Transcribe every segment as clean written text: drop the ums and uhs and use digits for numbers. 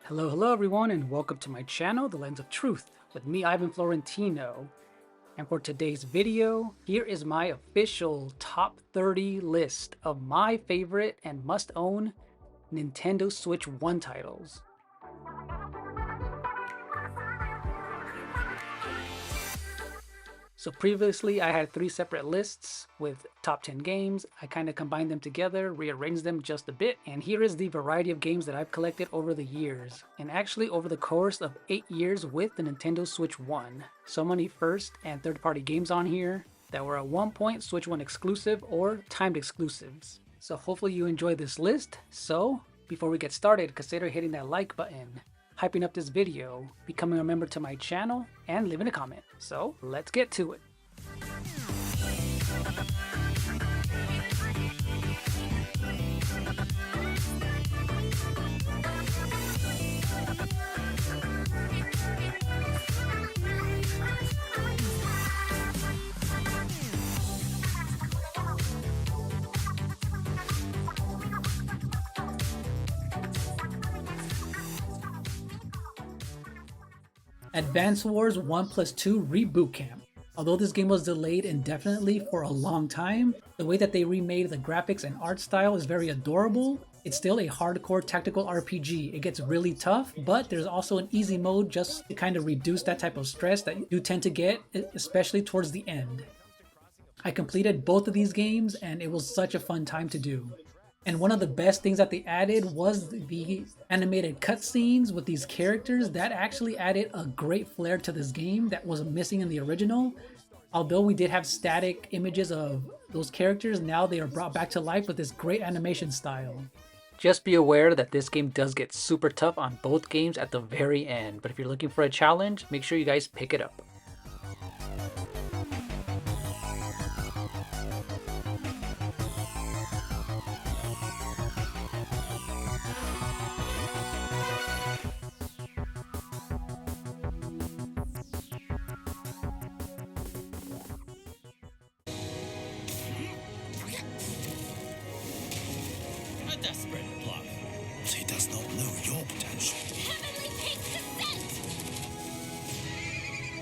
Hello everyone, and welcome to my channel, The Lens of Truth, with me, Ivan Florentino. And for today's video, here is my official top 30 list of my favorite and must-own Nintendo Switch 1 titles. So previously I had 3 separate lists with top 10 games. I kind of combined them together, rearranged them just a bit, and here is the variety of games that I've collected over the years. And actually over the course of 8 years with the Nintendo Switch 1. So many first and third party games on here that were at one point Switch 1 exclusive or timed exclusives. So hopefully you enjoy this list. So before we get started, consider hitting that like button, hyping up this video, becoming a member to my channel, and leaving a comment. So let's get to it. Advance Wars 1+2 Reboot Camp. Although this game was delayed indefinitely for a long time, the way that they remade the graphics and art style is very adorable. It's still a hardcore tactical RPG. It gets really tough, but there's also an easy mode just to kind of reduce that type of stress that you tend to get, especially towards the end. I completed both of these games and it was such a fun time to do. And one of the best things that they added was the animated cutscenes with these characters. That actually added a great flair to this game that was missing in the original. Although we did have static images of those characters, now they are brought back to life with this great animation style. Just be aware that this game does get super tough on both games at the very end, but if you're looking for a challenge, make sure you guys pick it up. A desperate bluff. He does not know your potential. Heavenly Peak's descent!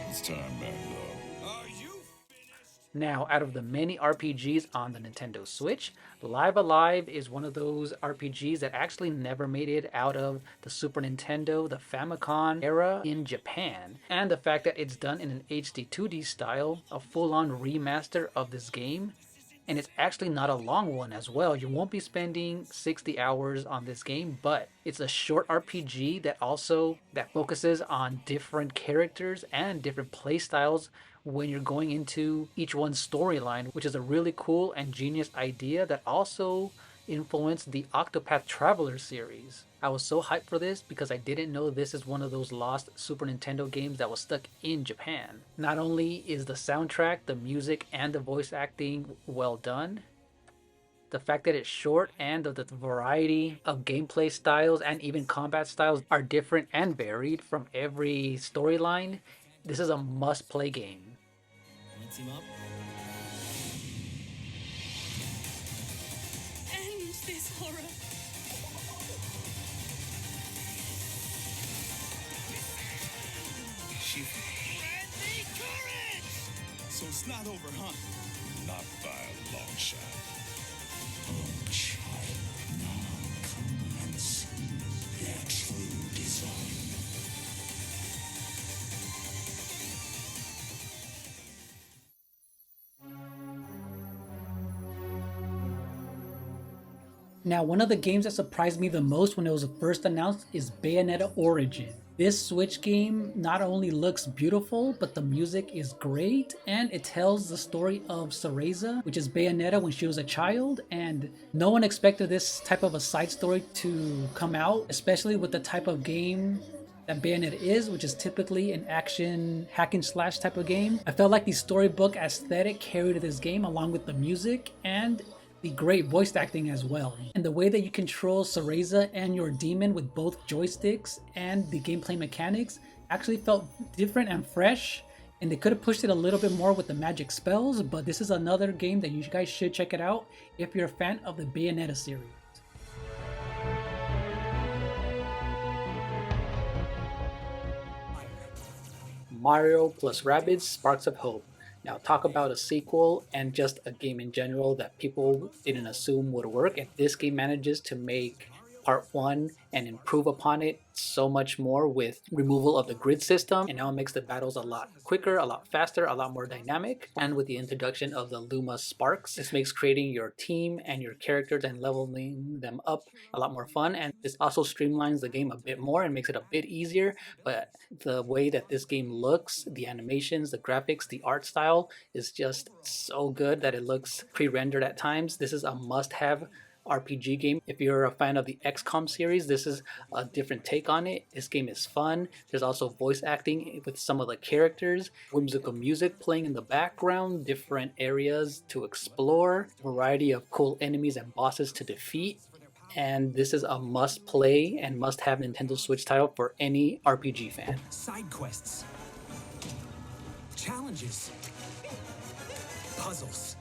It's time back though. Are you finished? Now, out of the many RPGs on the Nintendo Switch, Live Alive is one of those RPGs that actually never made it out of the Super Nintendo, the Famicom era in Japan. And the fact that it's done in an HD 2D style, a full-on remaster of this game, and it's actually not a long one as well. You won't be spending 60 hours on this game, but it's a short RPG that focuses on different characters and different play styles when you're going into each one's storyline, which is a really cool and genius idea that also influenced the Octopath Traveler series. I was so hyped for this because I didn't know this is one of those lost Super Nintendo games that was stuck in Japan. Not only is the soundtrack, the music, and the voice acting well done, the fact that it's short and the variety of gameplay styles and even combat styles are different and varied from every storyline, this is a must-play game. Wanna team up? End this horror! Randy, courage! So it's not over, huh? Not by a long shot. Oh, child, now come and see their true design. Now, one of the games that surprised me the most when it was first announced is Bayonetta Origins. This Switch game not only looks beautiful, but the music is great, and it tells the story of Cereza, which is Bayonetta when she was a child, and no one expected this type of a side story to come out, especially with the type of game that Bayonetta is, which is typically an action hack and slash type of game. I felt like the storybook aesthetic carried this game along with the music and the great voice acting as well. And the way that you control Cereza and your demon with both joysticks and the gameplay mechanics actually felt different and fresh, and they could have pushed it a little bit more with the magic spells, but this is another game that you guys should check it out if you're a fan of the Bayonetta series. Mario plus Rabbids Sparks of Hope. Now, talk about a sequel and just a game in general that people didn't assume would work. And this game manages to make part one and improve upon it so much more with removal of the grid system, and now it makes the battles a lot quicker, a lot faster, a lot more dynamic, and with the introduction of the Luma Sparks, this makes creating your team and your characters and leveling them up a lot more fun. And this also streamlines the game a bit more and makes it a bit easier. But the way that this game looks, the animations, the graphics, the art style is just so good that it looks pre-rendered at times. This is a must-have RPG game. If you're a fan of the XCOM series, this is a different take on it. This game is fun. There's also voice acting with some of the characters, whimsical music playing in the background, different areas to explore, variety of cool enemies and bosses to defeat. And this is a must play and must have Nintendo Switch title for any RPG fan. Side quests, challenges, puzzles,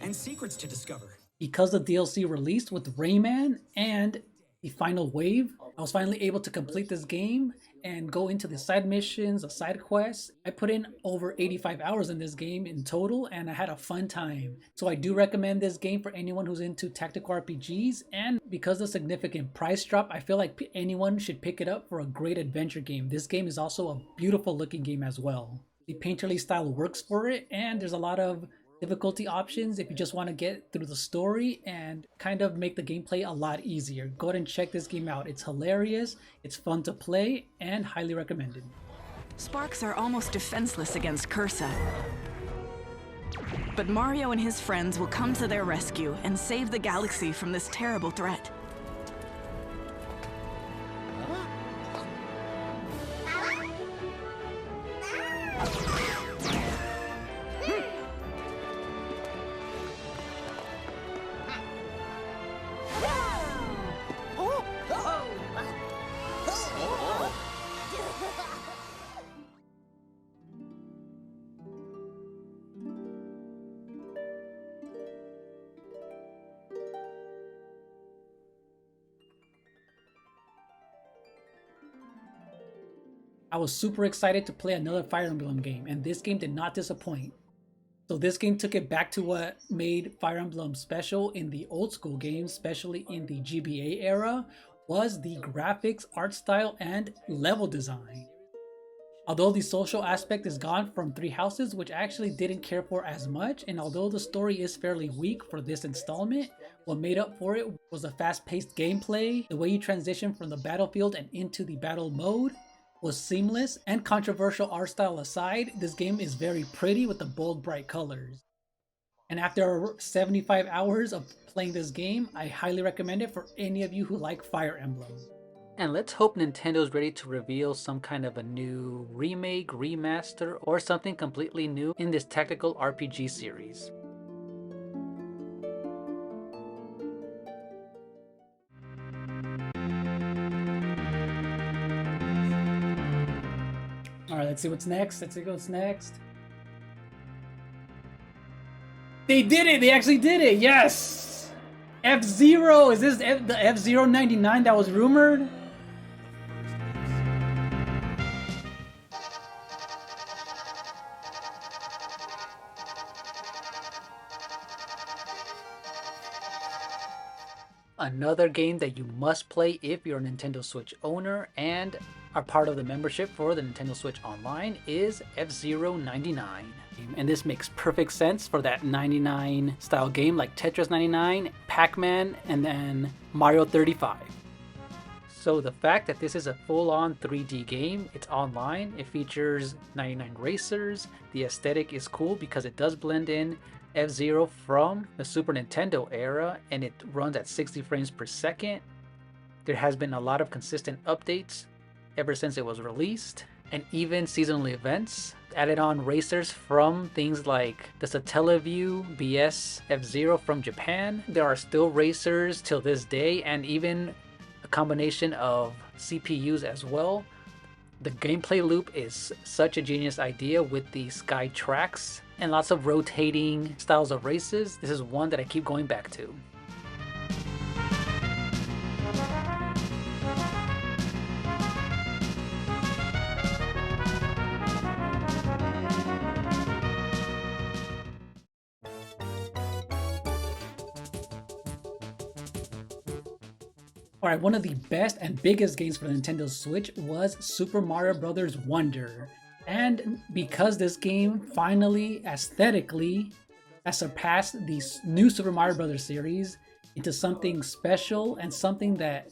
and secrets to discover. Because the DLC released with Rayman and the final wave, I was finally able to complete this game and go into the side missions, the side quests. I put in over 85 hours in this game in total, and I had a fun time. So I do recommend this game for anyone who's into tactical RPGs, and because of the significant price drop, I feel like anyone should pick it up for a great adventure game. This game is also a beautiful looking game as well. The painterly style works for it, and there's a lot of difficulty options if you just want to get through the story and kind of make the gameplay a lot easier. Go ahead and check this game out. It's hilarious, it's fun to play, and highly recommended. Sparks are almost defenseless against Cursa. But Mario and his friends will come to their rescue and save the galaxy from this terrible threat. I was super excited to play another Fire Emblem game, and this game did not disappoint. So this game took it back to what made Fire Emblem special in the old school games, especially in the GBA era, was the graphics, art style, and level design. Although the social aspect is gone from Three Houses, which I actually didn't care for as much, and although the story is fairly weak for this installment, what made up for it was the fast-paced gameplay, the way you transition from the battlefield and into the battle mode was seamless, and controversial art style aside, this game is very pretty with the bold, bright colors. And after 75 hours of playing this game, I highly recommend it for any of you who like Fire Emblem. And let's hope Nintendo's ready to reveal some kind of a new remake, remaster, or something completely new in this tactical RPG series. Alright, let's see what's next. Let's see what's next. They did it! They actually did it! Yes! F-Zero! Is this the F-Zero 99 that was rumored? Another game that you must play if you're a Nintendo Switch owner and are part of the membership for the Nintendo Switch Online is F-Zero 99. And this makes perfect sense for that 99 style game like Tetris 99, Pac-Man, and then Mario 35. So the fact that this is a full-on 3D game, it's online, it features 99 racers, the aesthetic is cool because it does blend in F-Zero from the Super Nintendo era, and it runs at 60 frames per second. There has been a lot of consistent updates ever since it was released, and even seasonal events added on racers from things like the Satellaview BS F-Zero from Japan. There are still racers till this day, and even a combination of CPUs as well. The gameplay loop is such a genius idea with the sky tracks and lots of rotating styles of races. This is one that I keep going back to. Alright, one of the best and biggest games for the Nintendo Switch was Super Mario Bros. Wonder. And because this game finally, aesthetically, has surpassed the new Super Mario Bros. Series into something special and something that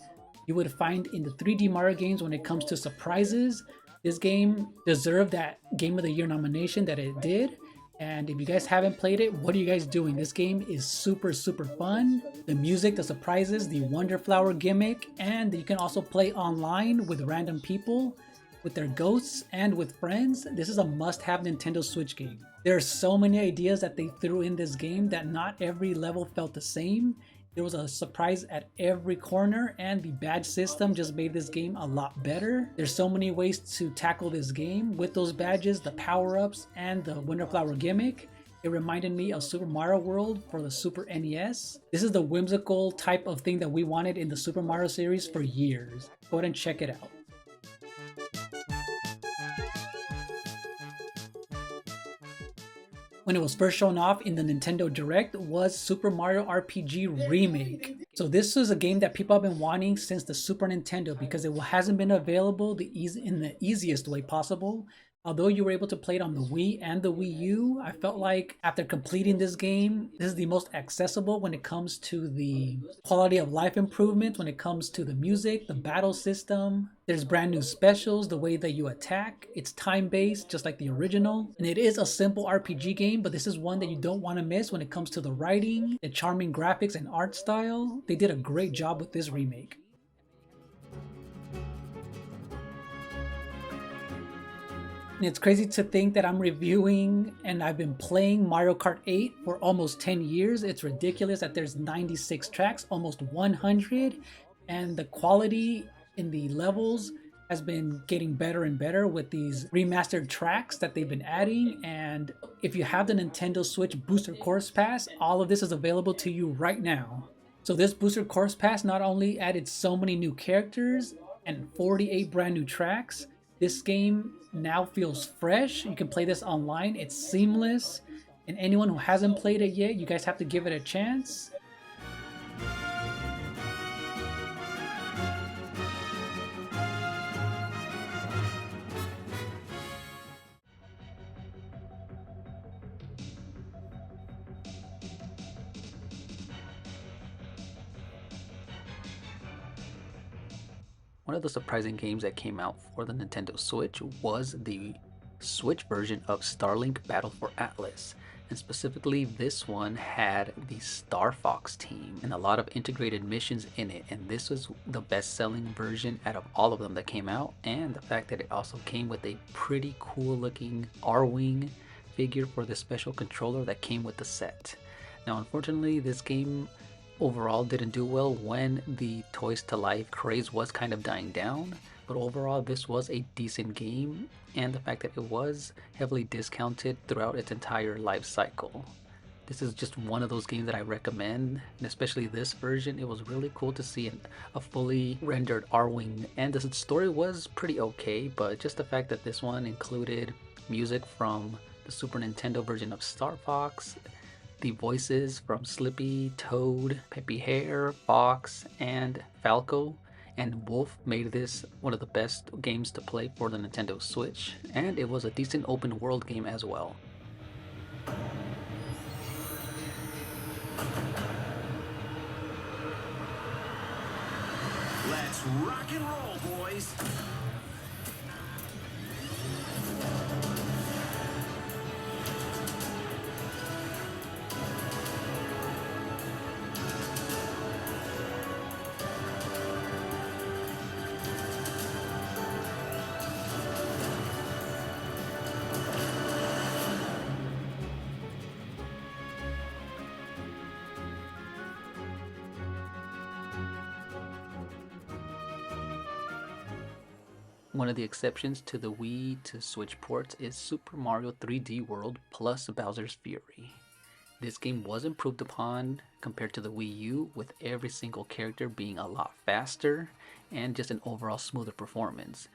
you would find in the 3D Mario games when it comes to surprises, this game deserved that Game of the Year nomination that it did. And if you guys haven't played it, what are you guys doing? This game is super fun. The music, the surprises, the Wonder Flower gimmick, and you can also play online with random people, with their ghosts, and with friends. This is a must-have Nintendo Switch game. There are so many ideas that they threw in this game that not every level felt the same. There was a surprise at every corner, and the badge system just made this game a lot better. There's so many ways to tackle this game with those badges, the power-ups, and the Wonder Flower gimmick. It reminded me of Super Mario World for the Super NES. This is the whimsical type of thing that we wanted in the Super Mario series for years. Go ahead and check it out. When it was first shown off in the Nintendo Direct was Super Mario RPG Remake. So this is a game that people have been wanting since the Super Nintendo because it hasn't been available in the easiest way possible. Although you were able to play it on the Wii and the Wii U, I felt like after completing this game, this is the most accessible when it comes to the quality of life improvement, when it comes to the music, the battle system. There's brand new specials, the way that you attack. It's time-based, just like the original. And it is a simple RPG game, but this is one that you don't want to miss when it comes to the writing, the charming graphics and art style. They did a great job with this remake. And it's crazy to think that I'm reviewing and I've been playing Mario Kart 8 for almost 10 years. It's ridiculous that there's 96 tracks, almost 100, and the quality in the levels has been getting better and better with these remastered tracks that they've been adding. And if you have the Nintendo Switch Booster Course Pass, all of this is available to you right now. So this Booster Course Pass not only added so many new characters and 48 brand new tracks, this game now feels fresh. You can play this online. It's seamless. And anyone who hasn't played it yet, you guys have to give it a chance. One of the surprising games that came out for the Nintendo Switch was the Switch version of Starlink Battle for Atlas. And specifically, this one had the Star Fox team and a lot of integrated missions in it. And this was the best-selling version out of all of them that came out. And the fact that it also came with a pretty cool-looking R-Wing figure for the special controller that came with the set. Now, unfortunately, this game overall didn't do well when the Toys to Life craze was kind of dying down, but overall this was a decent game, and the fact that it was heavily discounted throughout its entire life cycle. This is just one of those games that I recommend, and especially this version. It was really cool to see a fully rendered R-Wing, and the story was pretty okay, but just the fact that this one included music from the Super Nintendo version of Star Fox, the voices from Slippy, Toad, Peppy Hare, Fox, and Falco, and Wolf made this one of the best games to play for the Nintendo Switch, and it was a decent open world game as well. Let's rock and roll, boys! One of the exceptions to the Wii to Switch ports is Super Mario 3D World plus Bowser's Fury. This game was improved upon compared to the Wii U, with every single character being a lot faster and just an overall smoother performance.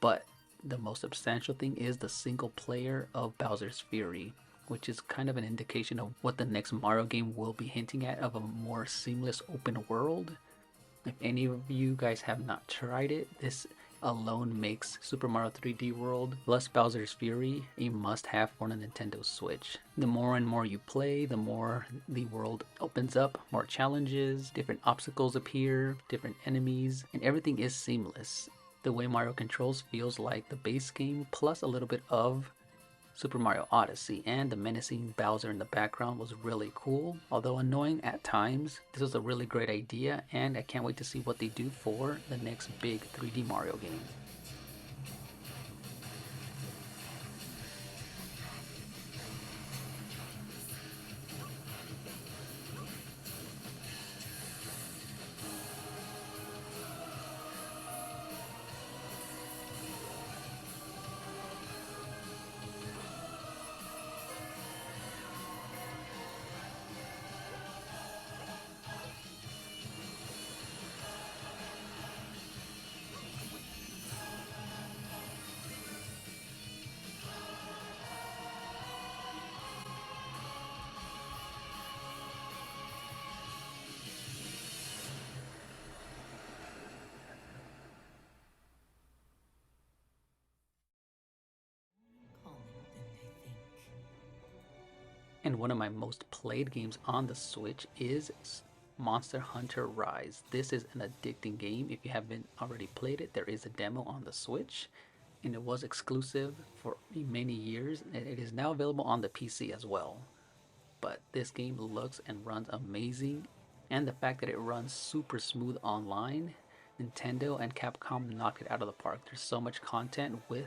But the most substantial thing is the single player of Bowser's Fury, which is kind of an indication of what the next Mario game will be hinting at, of a more seamless open world. If any of you guys have not tried it, this alone makes Super Mario 3D World plus Bowser's Fury a must-have for the Nintendo Switch. The more and more you play, the more the world opens up, more challenges, different obstacles appear, different enemies, and everything is seamless. The way Mario controls feels like the base game plus a little bit of Super Mario Odyssey, and the menacing Bowser in the background was really cool, although annoying at times. This was a really great idea, and I can't wait to see what they do for the next big 3D Mario game. And one of my most played games on the Switch is Monster Hunter Rise. This is an addicting game. If you haven't already played it, there is a demo on the Switch, and it was exclusive for many years, and it is now available on the PC as well. But this game looks and runs amazing, and the fact that it runs super smooth online, Nintendo and Capcom knocked it out of the park. There's so much content with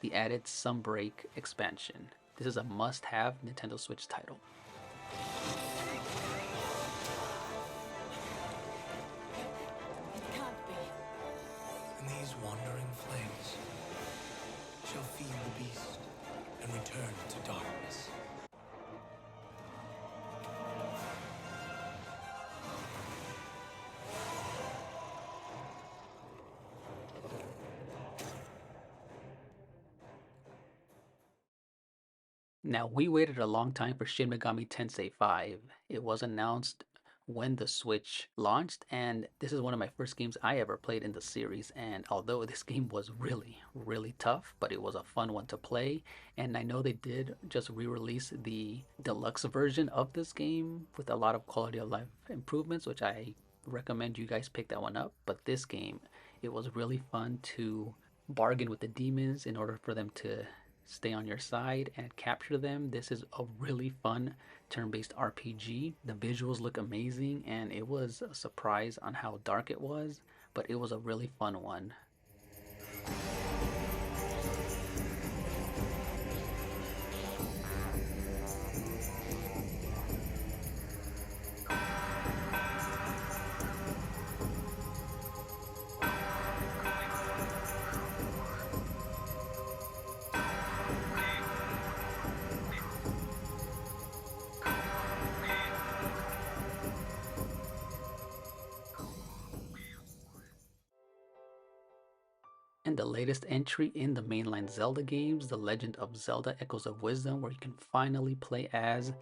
the added Sunbreak expansion. This is a must-have Nintendo Switch title. It can't be. And these wandering flames shall feed the beast and return to darkness. Now, we waited a long time for Shin Megami Tensei 5. It was announced when the Switch launched, and this is one of my first games I ever played in the series. And although this game was really tough, but it was a fun one to play. And I know they did just re-release the deluxe version of this game with a lot of quality of life improvements, which I recommend you guys pick that one up. But this game, it was really fun to bargain with the demons in order for them to stay on your side and capture them. This is a really fun turn-based RPG. The visuals look amazing, and it was a surprise on how dark it was, but it was a really fun one. And the latest entry in the mainline Zelda games, The Legend of Zelda Echoes of Wisdom, where you can finally play as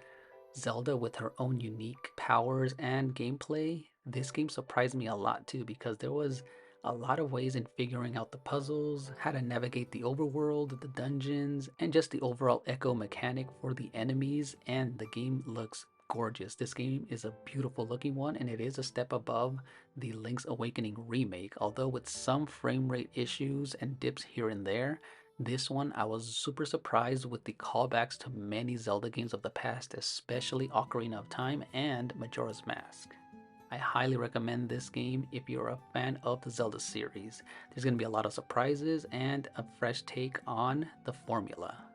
Zelda with her own unique powers and gameplay. This game surprised me a lot too, because there was a lot of ways in figuring out the puzzles, how to navigate the overworld, the dungeons, and just the overall echo mechanic for the enemies, and the game looks gorgeous. This game is a beautiful looking one, and it is a step above the Link's Awakening remake, although with some frame rate issues and dips here and there. This one, I was super surprised with the callbacks to many Zelda games of the past, especially Ocarina of Time and Majora's Mask. I highly recommend this game if you're a fan of the Zelda series. There's going to be a lot of surprises and a fresh take on the formula.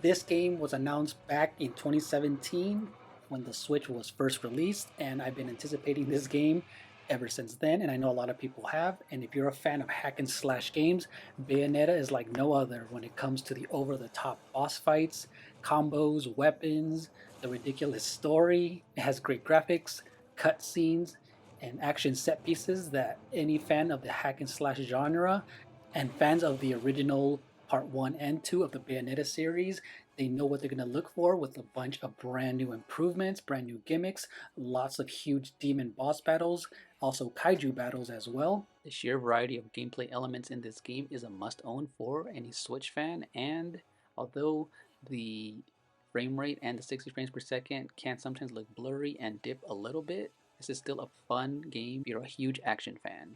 This game was announced back in 2017 when the Switch was first released, and I've been anticipating this game ever since then, and I know a lot of people have. And if you're a fan of hack and slash games, Bayonetta is like no other when it comes to the over-the-top boss fights, combos, weapons, the ridiculous story. It has great graphics, cutscenes, and action set pieces that any fan of the hack and slash genre and fans of the original part 1 and 2 of the Bayonetta series, they know what they're going to look for with a bunch of brand new improvements, brand new gimmicks, lots of huge demon boss battles, also kaiju battles as well. The sheer variety of gameplay elements in this game is a must-own for any Switch fan, and although the frame rate and the 60 frames per second can sometimes look blurry and dip a little bit, this is still a fun game if you're a huge action fan.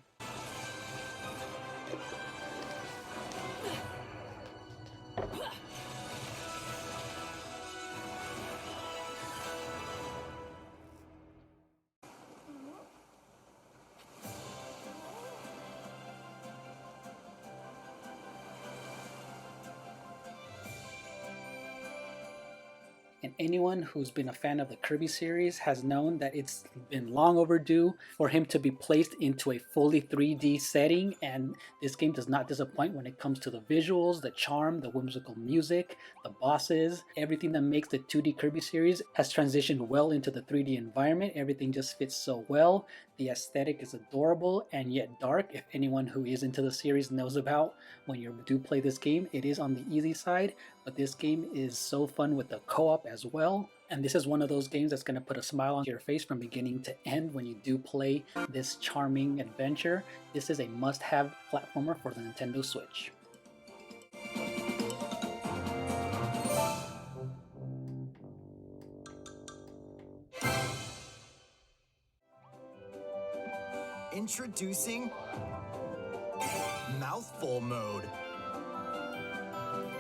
And anyone who's been a fan of the Kirby series has known that it's been long overdue for him to be placed into a fully 3D setting, and this game does not disappoint when it comes to the visuals, the charm, the whimsical music, the bosses. Everything that makes the 2D Kirby series has transitioned well into the 3D environment. Everything just fits so well. The aesthetic is adorable and yet dark. If anyone who is into the series knows about when you do play this game, it is on the easy side, but this game is so fun with the co-op as well. And this is one of those games that's going to put a smile on your face from beginning to end when you do play this charming adventure. This is a must-have platformer for the Nintendo Switch. Introducing Mouthful Mode.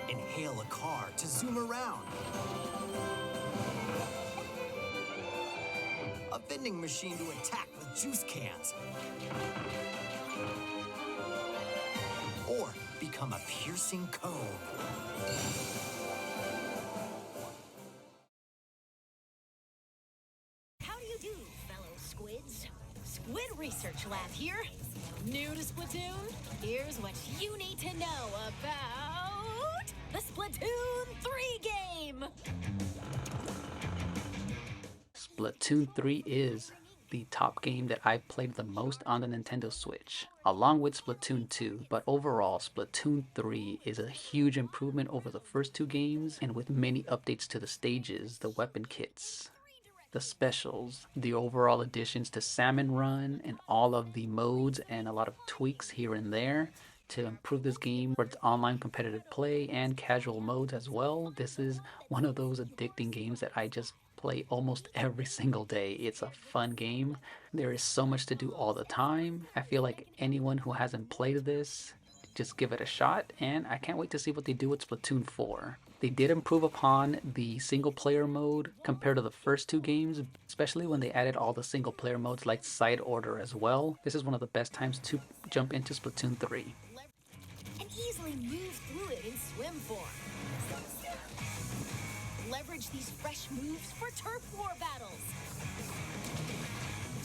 Inhale a car to zoom around. A vending machine to attack with juice cans. Or become a piercing cone. How do you do, fellow squids? Squid Research Lab here. New to Splatoon? Here's what you need to know about the Splatoon 3 game! Splatoon 3 is the top game that I've played the most on the Nintendo Switch, along with Splatoon 2, but overall Splatoon 3 is a huge improvement over the first two games, and with many updates to the stages, the weapon kits, the specials, the overall additions to Salmon Run, and all of the modes and a lot of tweaks here and there to improve this game for its online competitive play and casual modes as well. This is one of those addicting games that I just play almost every single day. It's a fun game. There is so much to do all the time. I feel like anyone who hasn't played this, just give it a shot, and I can't wait to see what they do with Splatoon 4. They did improve upon the single player mode compared to the first two games, especially when they added all the single player modes like side order as well. This is one of the best times to jump into Splatoon 3. And easily move through it in swim form. Leverage these fresh moves for turf war battles.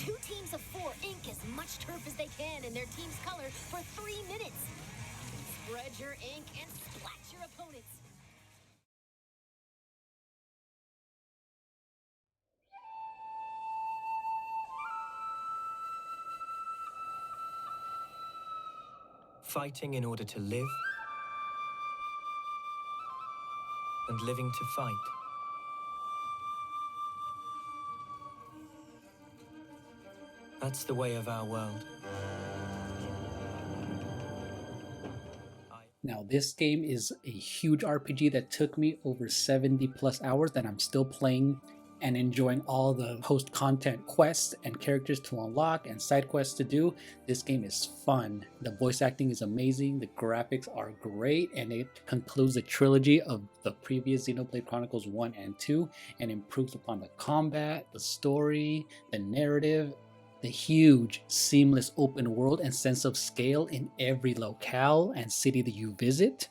2 teams of 4 ink as much turf as they can in their team's color for 3 minutes. Spread your ink and splat your opponents. Fighting in order to live, and living to fight. That's the way of our world. Now, this game is a huge RPG that took me over 70 plus hours that I'm still playing and enjoying all the post content quests and characters to unlock and side quests to do. This game is fun. The voice acting is amazing, the graphics are great, and it concludes the trilogy of the previous Xenoblade Chronicles 1 and 2 and improves upon the combat, the story, the narrative, the huge, seamless open world and sense of scale in every locale and city that you visit.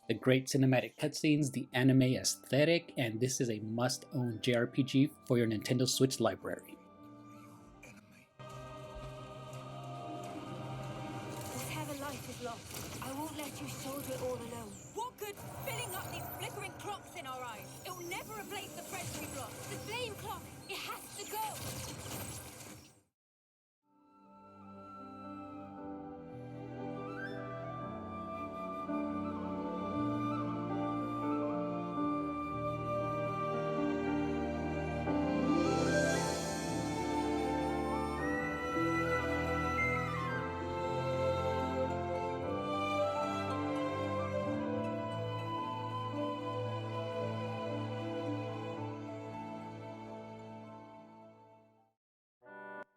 The great cinematic cutscenes, the anime aesthetic, and this is a must-own JRPG for your Nintendo Switch library. Whatever life is lost, I won't let you shoulder it all alone. What good filling up these flickering clocks in our eyes? It'll never replace the friends we've lost. The flame clock, it has to go!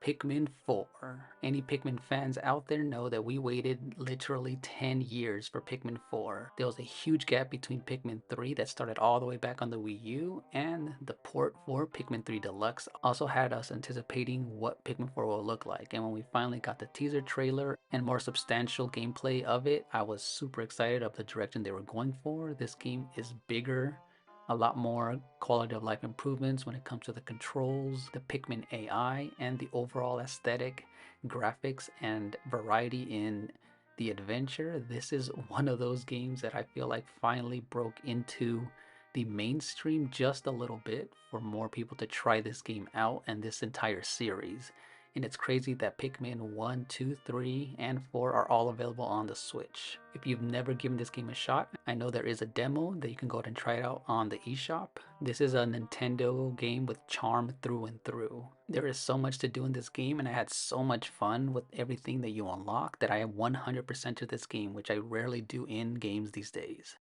Pikmin 4. Any Pikmin fans out there know that we waited literally 10 years for Pikmin 4. There was a huge gap between Pikmin 3 that started all the way back on the Wii U, and the port for Pikmin 3 Deluxe also had us anticipating what Pikmin 4 will look like. And when we finally got the teaser trailer and more substantial gameplay of it, I was super excited of the direction they were going for. This game is bigger, a lot more quality of life improvements when it comes to the controls, the Pikmin AI, and the overall aesthetic, graphics, and variety in the adventure. This is one of those games that I feel like finally broke into the mainstream just a little bit for more people to try this game out and this entire series. And it's crazy that Pikmin 1, 2, 3, and 4 are all available on the Switch. If you've never given this game a shot, I know there is a demo that you can go ahead and try it out on the eShop. This is a Nintendo game with charm through and through. There is so much to do in this game, and I had so much fun with everything that you unlock that I 100% to this game, which I rarely do in games these days.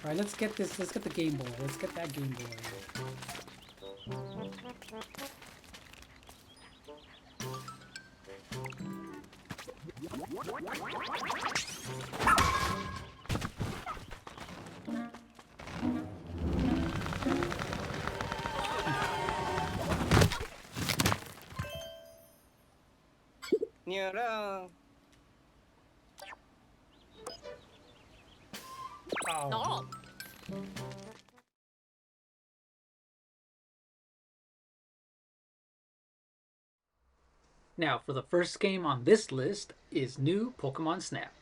Alright, let's get the Game Boy. Let's get that Game Boy. No. Now, for the first game on this list is new Pokemon Snap.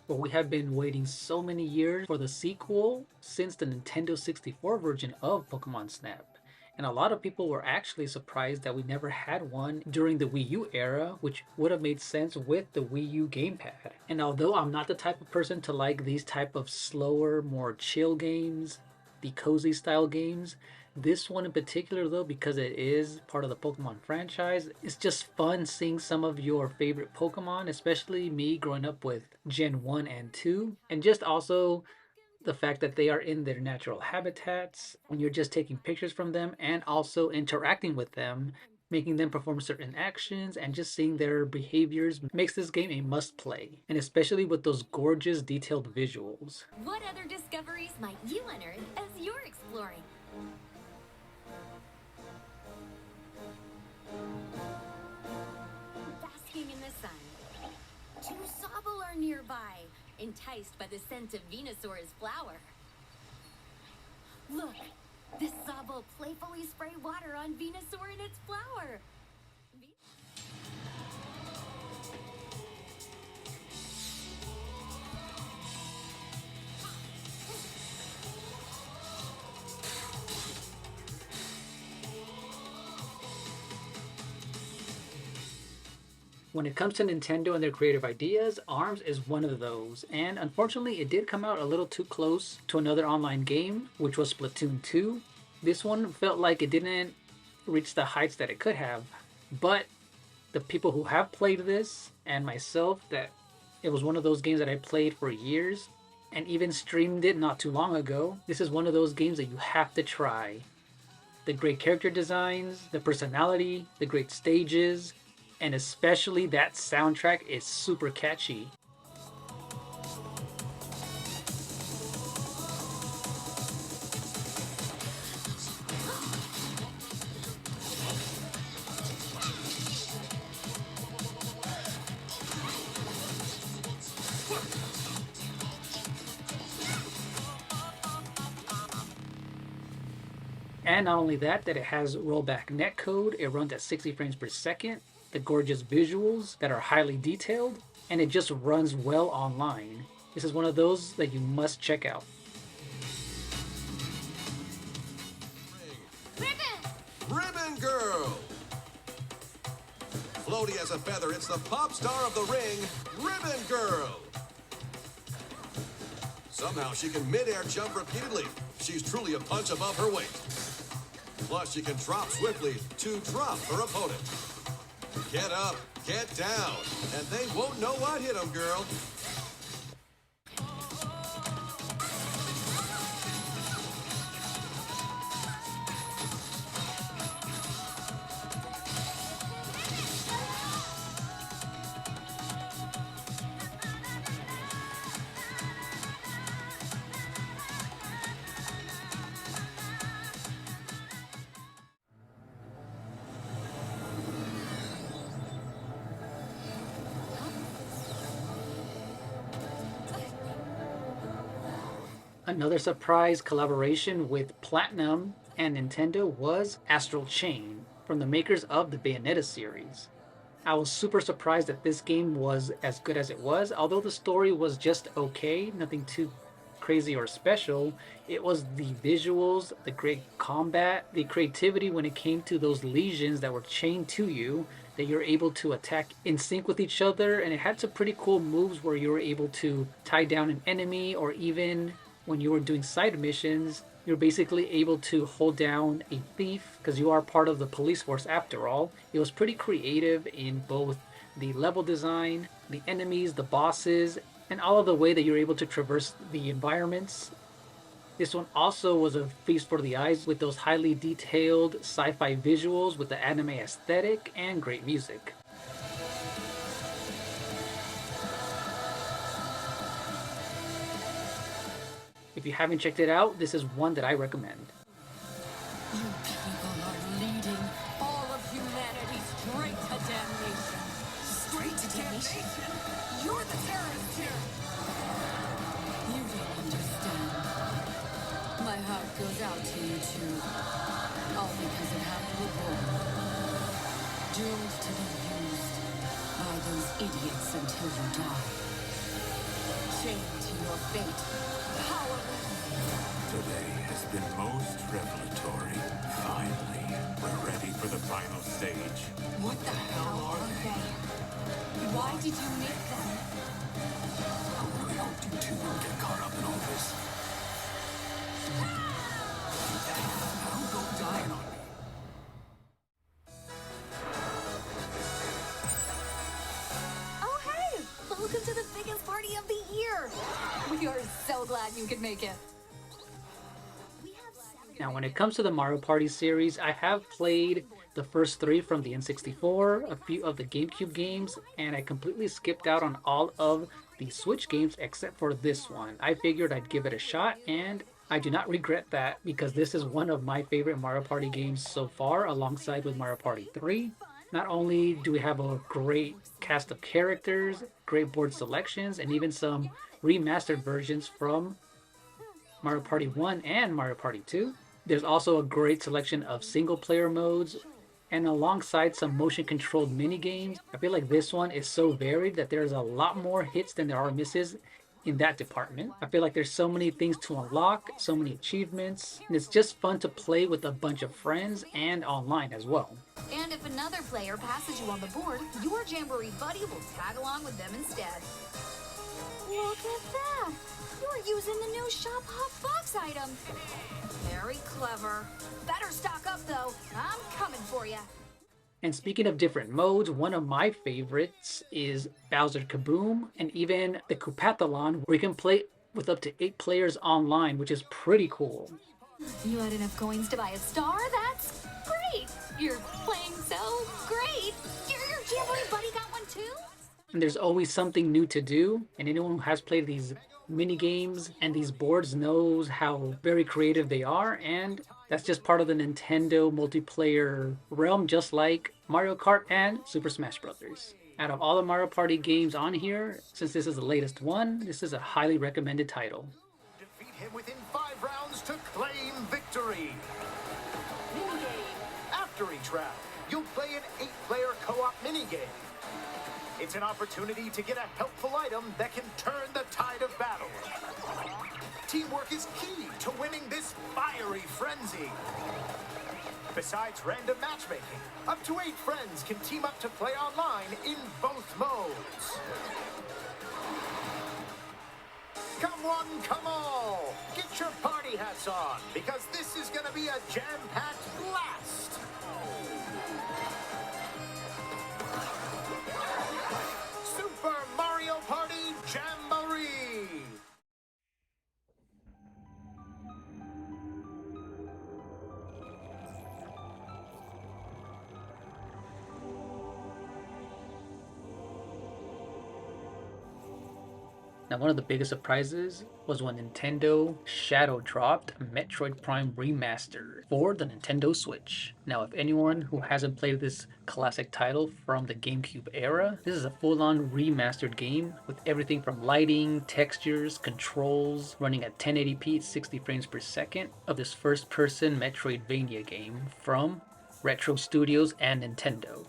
But we have been waiting so many years for the sequel since the Nintendo 64 version of Pokemon Snap. And a lot of people were actually surprised that we never had one during the Wii U era, which would have made sense with the Wii U gamepad. And although I'm not the type of person to like these type of slower, more chill games, the cozy style games, this one in particular though, because it is part of the Pokemon franchise, it's just fun seeing some of your favorite Pokemon, especially me growing up with Gen 1 and 2. And just also the fact that they are in their natural habitats, when you're just taking pictures from them and also interacting with them, making them perform certain actions, and just seeing their behaviors makes this game a must play. And especially with those gorgeous detailed visuals. What other discoveries might you unearth as you're exploring? Basking in the sun. Two Sobble are nearby, enticed by the scent of Venusaur's flower. Look, this Sobble playfully spray water on Venusaur and its flower. When it comes to Nintendo and their creative ideas, ARMS is one of those, and unfortunately it did come out a little too close to another online game, which was Splatoon 2. This one felt like it didn't reach the heights that it could have, but the people who have played this, and myself, that it was one of those games that I played for years, and even streamed it not too long ago. This is one of those games that you have to try. The great character designs, the personality, the great stages, and especially that soundtrack is super catchy. And not only that it has rollback netcode, it runs at 60 frames per second, the gorgeous visuals that are highly detailed, and it just runs well online. This is one of those that you must check out. Ribbon Girl! Floaty as a feather, it's the pop star of the ring, Ribbon Girl! Somehow she can mid-air jump repeatedly. She's truly a punch above her weight. Plus, she can drop swiftly to drop her opponent. Get up, get down, and they won't know what hit them, girl. Another surprise collaboration with Platinum and Nintendo was Astral Chain from the makers of the Bayonetta series. I was super surprised that this game was as good as it was. Although the story was just okay, nothing too crazy or special, it was the visuals, the great combat, the creativity when it came to those legions that were chained to you, that you're able to attack in sync with each other, and it had some pretty cool moves where you were able to tie down an enemy, or even when you were doing side missions, you're basically able to hold down a thief because you are part of the police force after all. It was pretty creative in both the level design, the enemies, the bosses, and all of the way that you're able to traverse the environments. This one also was a feast for the eyes with those highly detailed sci-fi visuals with the anime aesthetic and great music. If you haven't checked it out, this is one that I recommend. You people are leading all of humanity straight to damnation. Straight to damnation? You're the terrorist here. You don't understand. My heart goes out to you too. All because of how you were born. Doomed to be used by those idiots until you die. Chained to your fate. Today has been most revelatory. Finally, we're ready for the final stage. What the hell are they? Why did you make them? I really hoped you two wouldn't get caught up in all this. Don't go dying on me. Oh, hey! Welcome to the biggest party of the year! We are so glad you could make it. Now, when it comes to the Mario Party series, I have played the first 3 from the N64, a few of the GameCube games, and I completely skipped out on all of the Switch games except for this one. I figured I'd give it a shot, and I do not regret that because this is one of my favorite Mario Party games so far, alongside with Mario Party 3. Not only do we have a great cast of characters, great board selections, and even some remastered versions from Mario Party 1 and Mario Party 2. There's also a great selection of single player modes, and alongside some motion controlled mini games. I feel like this one is so varied that there's a lot more hits than there are misses in that department. I feel like there's so many things to unlock, so many achievements, and it's just fun to play with a bunch of friends and online as well. And if another player passes you on the board, your Jamboree buddy will tag along with them instead. Look at that! You're using the new Shop Hop box item. Very clever. Better stock up though. I'm coming for you. And speaking of different modes, one of my favorites is Bowser Kaboom, and even the Koopathlon, where you can play with up to 8 players online, which is pretty cool. You had enough coins to buy a star? That's great! You're playing so great! Your Jamboree buddy got one too? And there's always something new to do, and anyone who has played these mini games and these boards knows how very creative they are, and that's just part of the Nintendo multiplayer realm, just like Mario Kart and Super Smash Bros. Out of all the Mario Party games on here, since this is the latest one, this is a highly recommended title. Defeat him within 5 rounds to claim victory. Minigame. After each round, you'll play an 8-player co-op minigame. It's an opportunity to get a helpful item that can turn the tide of battle. Teamwork is key to winning this fiery frenzy. Besides random matchmaking, up to 8 friends can team up to play online in both modes. Come one, come all! Get your party hats on, because this is gonna be a jam-packed blast! Super Mario Party Jamboree! Now, one of the biggest surprises was when Nintendo shadow dropped Metroid Prime Remastered for the Nintendo Switch. Now, if anyone who hasn't played this classic title from the GameCube era, this is a full-on remastered game with everything from lighting, textures, controls, running at 1080p at 60 frames per second of this first-person Metroidvania game from Retro Studios and Nintendo.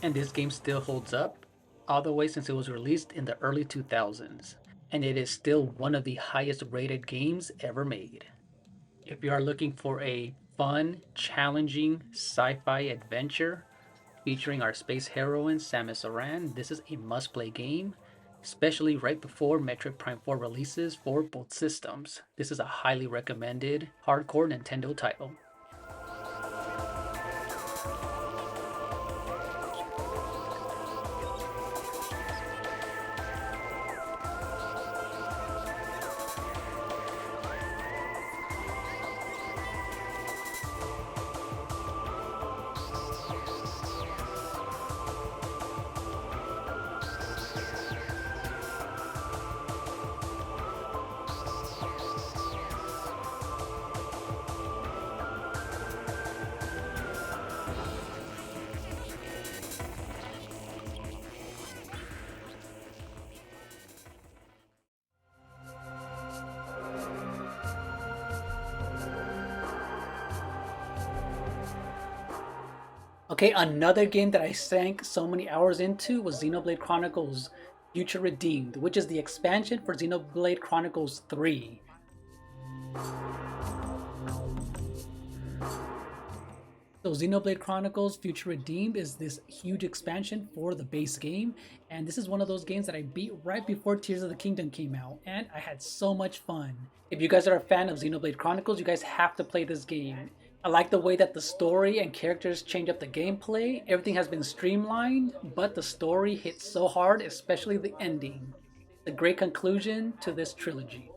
And this game still holds up all the way since it was released in the early 2000s, and it is still one of the highest rated games ever made. If you are looking for a fun, challenging sci-fi adventure featuring our space heroine Samus Aran, this is a must-play game, especially right before Metroid Prime 4 releases for both systems. This is a highly recommended hardcore Nintendo title. Okay, another game that I sank so many hours into was Xenoblade Chronicles Future Redeemed, which is the expansion for Xenoblade Chronicles 3. So Xenoblade Chronicles Future Redeemed is this huge expansion for the base game, and this is one of those games that I beat right before Tears of the Kingdom came out, and I had so much fun. If you guys are a fan of Xenoblade Chronicles, you guys have to play this game. I like the way that the story and characters change up the gameplay. Everything has been streamlined, but the story hits so hard, especially the ending. The great conclusion to this trilogy.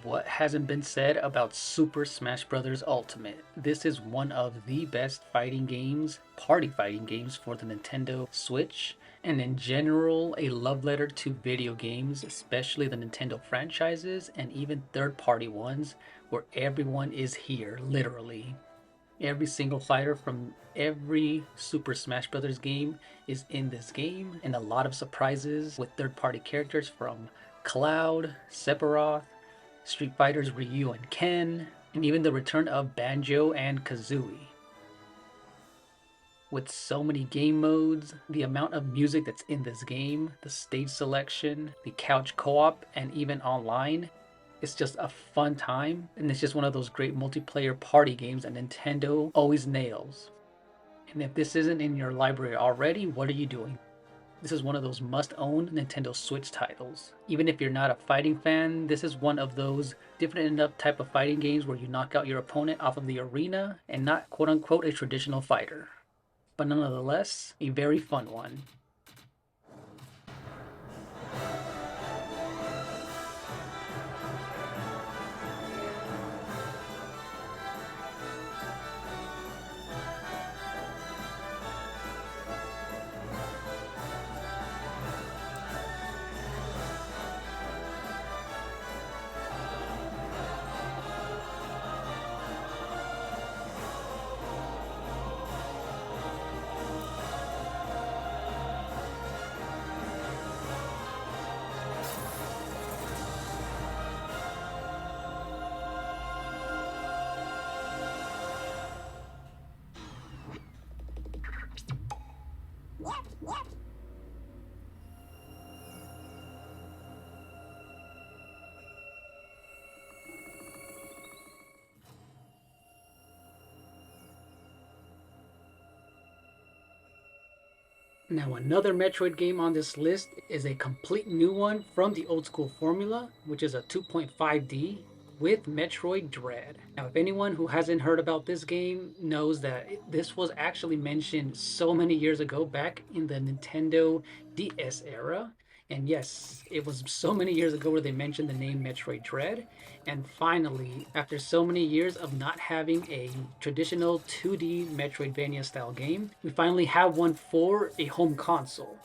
What hasn't been said about Super Smash Bros. Ultimate? This is one of the best fighting games, party fighting games for the Nintendo Switch, and in general, a love letter to video games, especially the Nintendo franchises and even third-party ones, where everyone is here, literally. Every single fighter from every Super Smash Bros. Game is in this game, and a lot of surprises with third-party characters from Cloud, Sephiroth, Street Fighters Ryu and Ken, and even the return of Banjo and Kazooie. With so many game modes, the amount of music that's in this game, the stage selection, the couch co-op, and even online, It's just a fun time, and it's just one of those great multiplayer party games that Nintendo always nails. And if this isn't in your library already, what are you doing? This is one of those must-own Nintendo Switch titles. Even if you're not a fighting fan, this is one of those different enough type of fighting games where you knock out your opponent off of the arena and not quote-unquote a traditional fighter. But nonetheless, a very fun one. Now another Metroid game on this list is a complete new one from the old school formula, which is a 2.5D with Metroid Dread. Now if anyone who hasn't heard about this game knows that this was actually mentioned so many years ago back in the Nintendo DS era. And yes, it was so many years ago where they mentioned the name Metroid Dread. And finally, after so many years of not having a traditional 2D Metroidvania style game, we finally have one for a home console.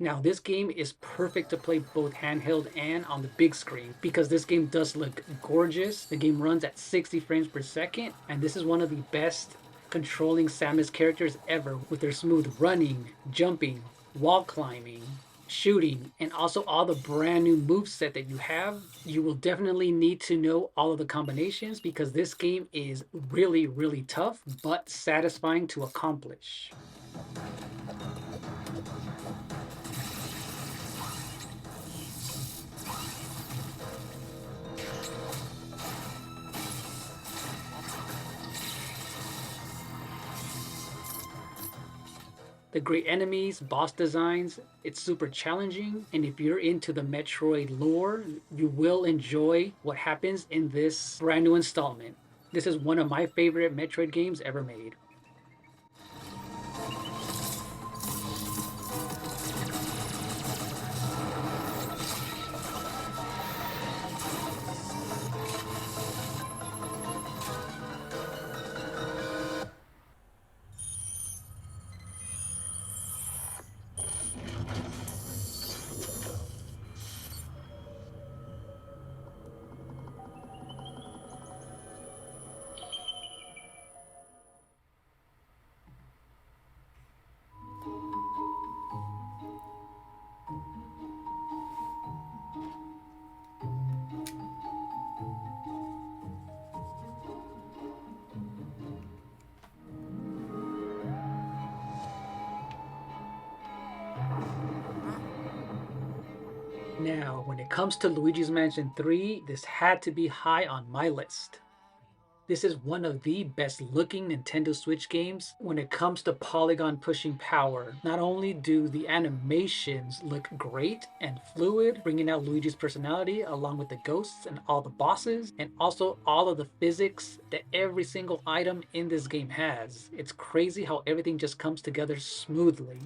Now this game is perfect to play both handheld and on the big screen because this game does look gorgeous. The game runs at 60 frames per second, and this is one of the best controlling Samus characters ever with their smooth running, jumping, wall climbing, shooting, and also all the brand new moveset that you have. You will definitely need to know all of the combinations because this game is really, really tough but satisfying to accomplish. The great enemies, boss designs, it's super challenging, and if you're into the Metroid lore, you will enjoy what happens in this brand new installment. This is one of my favorite Metroid games ever made. Now, when it comes to Luigi's Mansion 3, this had to be high on my list. This is one of the best looking Nintendo Switch games when it comes to polygon pushing power. Not only do the animations look great and fluid, bringing out Luigi's personality along with the ghosts and all the bosses, and also all of the physics that every single item in this game has. It's crazy how everything just comes together smoothly.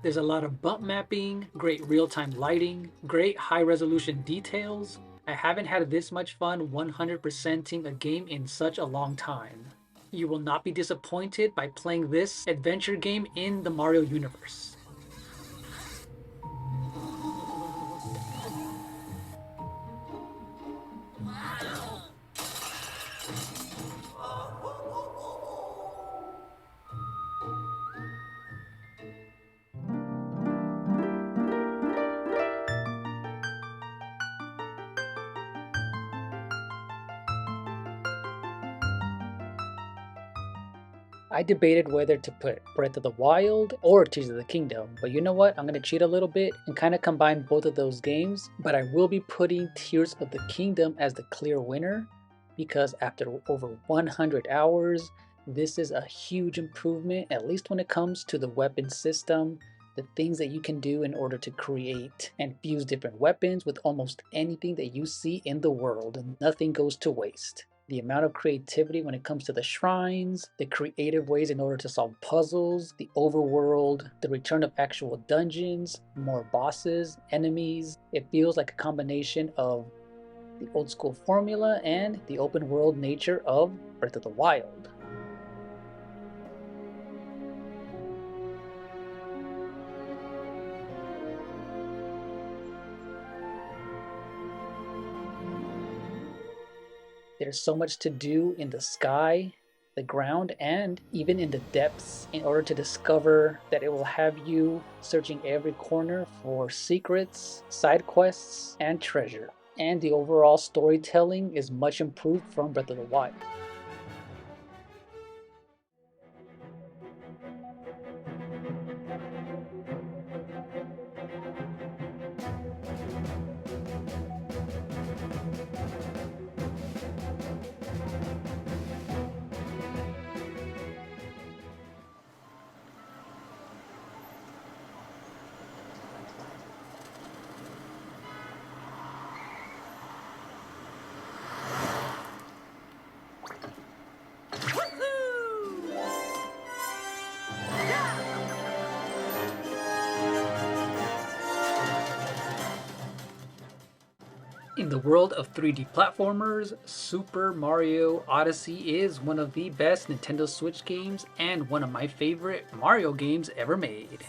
There's a lot of bump mapping, great real-time lighting, great high-resolution details. I haven't had this much fun 100%ing a game in such a long time. You will not be disappointed by playing this adventure game in the Mario universe. I debated whether to put Breath of the Wild or Tears of the Kingdom, but you know what? I'm going to cheat a little bit and kind of combine both of those games, but I will be putting Tears of the Kingdom as the clear winner because after over 100 hours, this is a huge improvement, at least when it comes to the weapon system, the things that you can do in order to create and fuse different weapons with almost anything that you see in the world, and nothing goes to waste. The amount of creativity when it comes to the shrines, the creative ways in order to solve puzzles, the overworld, the return of actual dungeons, more bosses, enemies. It feels like a combination of the old school formula and the open world nature of Breath of the Wild. There's so much to do in the sky, the ground, and even in the depths in order to discover that it will have you searching every corner for secrets, side quests, and treasure. And the overall storytelling is much improved from Breath of the Wild. In the world of 3D platformers, Super Mario Odyssey is one of the best Nintendo Switch games and one of my favorite Mario games ever made.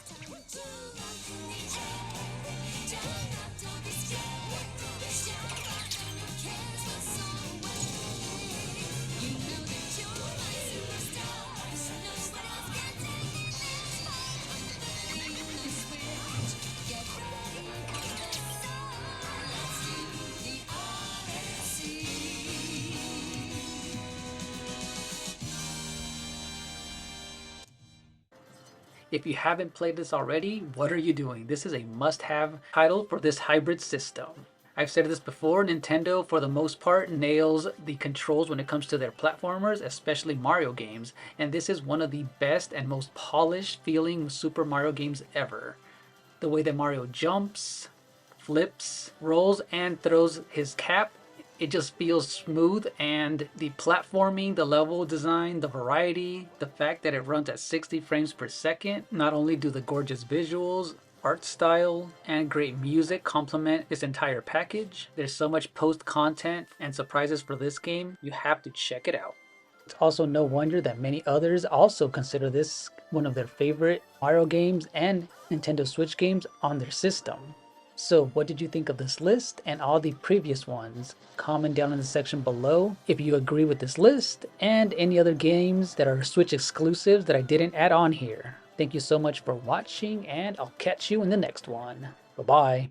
If you haven't played this already, what are you doing? This is a must-have title for this hybrid system. I've said this before, Nintendo for the most part nails the controls when it comes to their platformers, especially Mario games, and this is one of the best and most polished feeling Super Mario games ever. The way that Mario jumps, flips, rolls, and throws his cap, it just feels smooth, and the platforming, the level design, the variety, the fact that it runs at 60 frames per second, not only do the gorgeous visuals, art style, and great music complement this entire package. There's so much post content and surprises for this game, you have to check it out. It's also no wonder that many others also consider this one of their favorite Mario games and Nintendo Switch games on their system. So what did you think of this list and all the previous ones? Comment down in the section below if you agree with this list and any other games that are Switch exclusives that I didn't add on here. Thank you so much for watching, and I'll catch you in the next one. Bye-bye.